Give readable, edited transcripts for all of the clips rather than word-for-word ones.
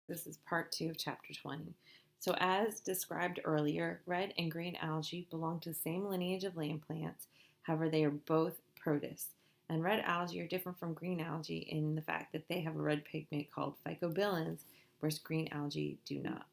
This is part 2 of chapter 20. So, as described earlier, red and green algae belong to the same lineage of land plants. However, they are both protists. And red algae are different from green algae in the fact that they have a red pigment called phycobilins, whereas green algae do not.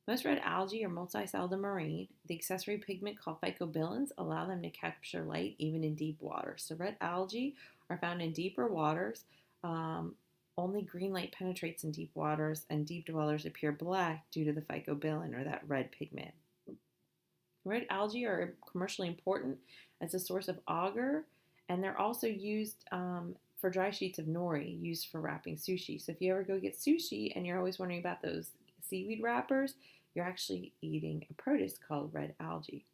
Most red algae are multicelled and marine. The accessory pigment called phycobilins allow them to capture light even in deep water. So red algae are found in deeper waters. Um, Only green light penetrates in deep waters, and deep dwellers appear black due to the phycobilin or that red pigment. Red algae are commercially important as a source of agar, and they're also used for dry sheets of nori used for wrapping sushi. So if you ever go get sushi and you're always wondering about those seaweed wrappers, you're actually eating a protist called red algae.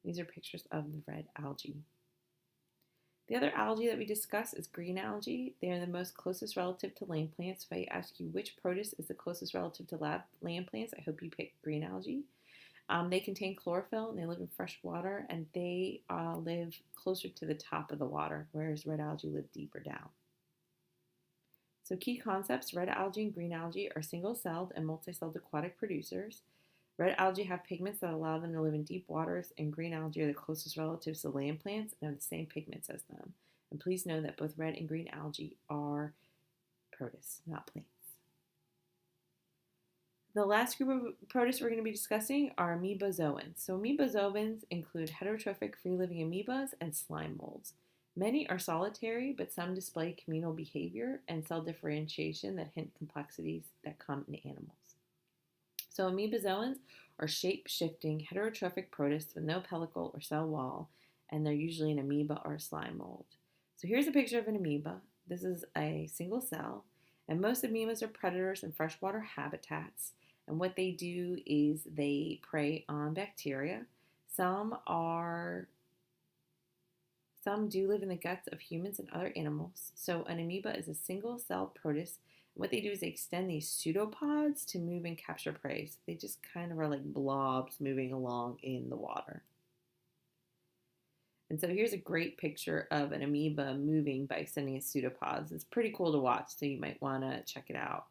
These are pictures of the red algae. The other algae that we discuss is green algae. They are the most closest relative to land plants. If I ask you which protist is the closest relative to land plants, I hope you pick green algae. They contain chlorophyll and they live in fresh water, and they live closer to the top of the water, whereas red algae live deeper down. So key concepts: red algae and green algae are single-celled and multi-celled aquatic producers. Red algae have pigments that allow them to live in deep waters, and green algae are the closest relatives to land plants and have the same pigments as them. And please know that both red and green algae are protists, not plants. The last group of protists we're going to be discussing are amoebozoans. So amoebozoans include heterotrophic free-living amoebas and slime molds. Many are solitary, but some display communal behavior and cell differentiation that hint complexities that come in animals. So amoebozoans are shape-shifting heterotrophic protists with no pellicle or cell wall, and they're usually an amoeba or a slime mold. So here's a picture of an amoeba. This is a single cell, and most amoebas are predators in freshwater habitats. And what they do is they prey on bacteria. Some do live in the guts of humans and other animals. So an amoeba is a single-cell protist. What they do is they extend these pseudopods to move and capture prey. So they just kind of are like blobs moving along in the water. And so here's a great picture of an amoeba moving by extending its pseudopods. It's pretty cool to watch, so you might want to check it out.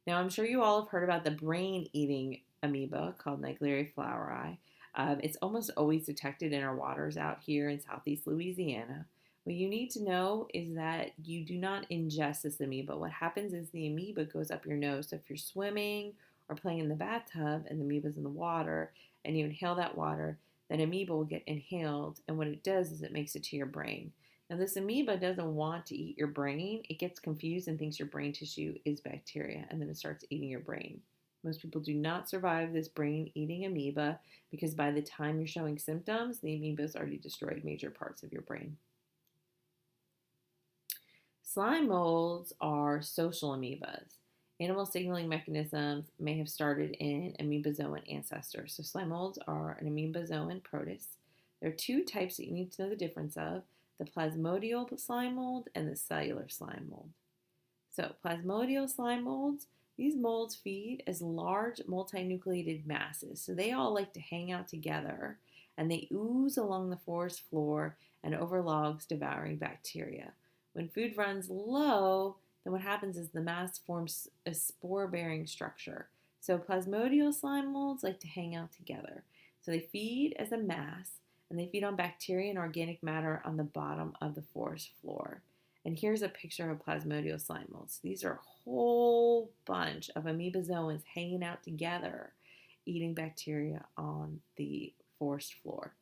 Now, I'm sure you all have heard about the brain-eating amoeba called Naegleria floweri. It's almost always detected in our waters out here in southeast Louisiana. What you need to know is that you do not ingest this amoeba. What happens is the amoeba goes up your nose. So if you're swimming or playing in the bathtub and the amoeba's in the water and you inhale that water, that amoeba will get inhaled, and what it does is it makes it to your brain. Now, this amoeba doesn't want to eat your brain. It gets confused and thinks your brain tissue is bacteria, and then it starts eating your brain. Most people do not survive this brain-eating amoeba because by the time you're showing symptoms, the amoeba has already destroyed major parts of your brain. Slime molds are social amoebas. Animal signaling mechanisms may have started in amoebozoan ancestors. So slime molds are an amoebozoan protist. There are two types that you need to know the difference of: the plasmodial slime mold and the cellular slime mold. So plasmodial slime molds, these molds feed as large multinucleated masses. So they all like to hang out together, and they ooze along the forest floor and over logs, devouring bacteria. When food runs low, then what happens is the mass forms a spore-bearing structure. So plasmodial slime molds like to hang out together. So they feed as a mass, and they feed on bacteria and organic matter on the bottom of the forest floor. And here's a picture of plasmodial slime molds. These are a whole bunch of amoebozoans hanging out together, eating bacteria on the forest floor.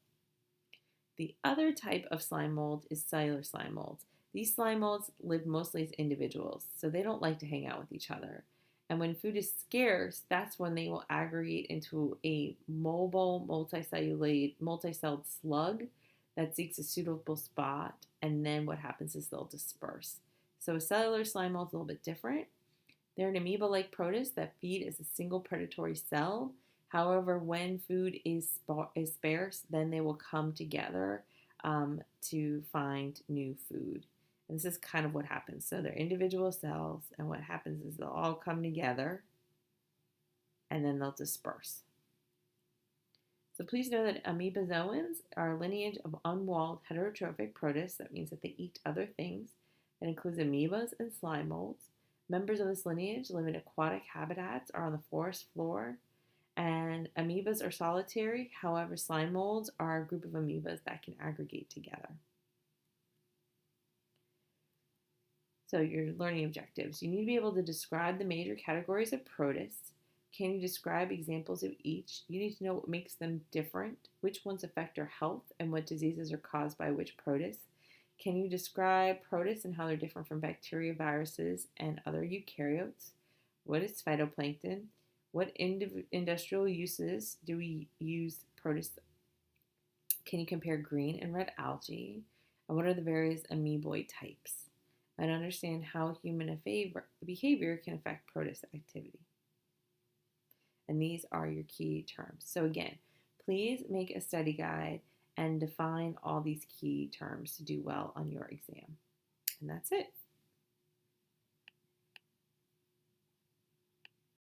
The other type of slime mold is cellular slime molds. These slime molds live mostly as individuals, so they don't like to hang out with each other. And when food is scarce, that's when they will aggregate into a mobile, multicelled slug that seeks a suitable spot, and then what happens is they'll disperse. So a cellular slime mold is a little bit different. They're an amoeba-like protist that feed as a single predatory cell. However, when food is sparse, then they will come together to find new food. And this is kind of what happens. So they're individual cells, and what happens is they'll all come together, and then they'll disperse. So please know that amoebozoans are a lineage of unwalled heterotrophic protists. That means that they eat other things. It includes amoebas and slime molds. Members of this lineage live in aquatic habitats or on the forest floor. And amoebas are solitary. However, slime molds are a group of amoebas that can aggregate together. So your learning objectives. You need to be able to describe the major categories of protists. Can you describe examples of each? You need to know what makes them different, which ones affect our health, and what diseases are caused by which protists. Can you describe protists and how they're different from bacteria, viruses, and other eukaryotes? What is phytoplankton? What industrial uses do we use protists? Can you compare green and red algae? And what are the various amoeboid types? And understand how human behavior can affect protist activity. And these are your key terms. So again, please make a study guide and define all these key terms to do well on your exam. And that's it.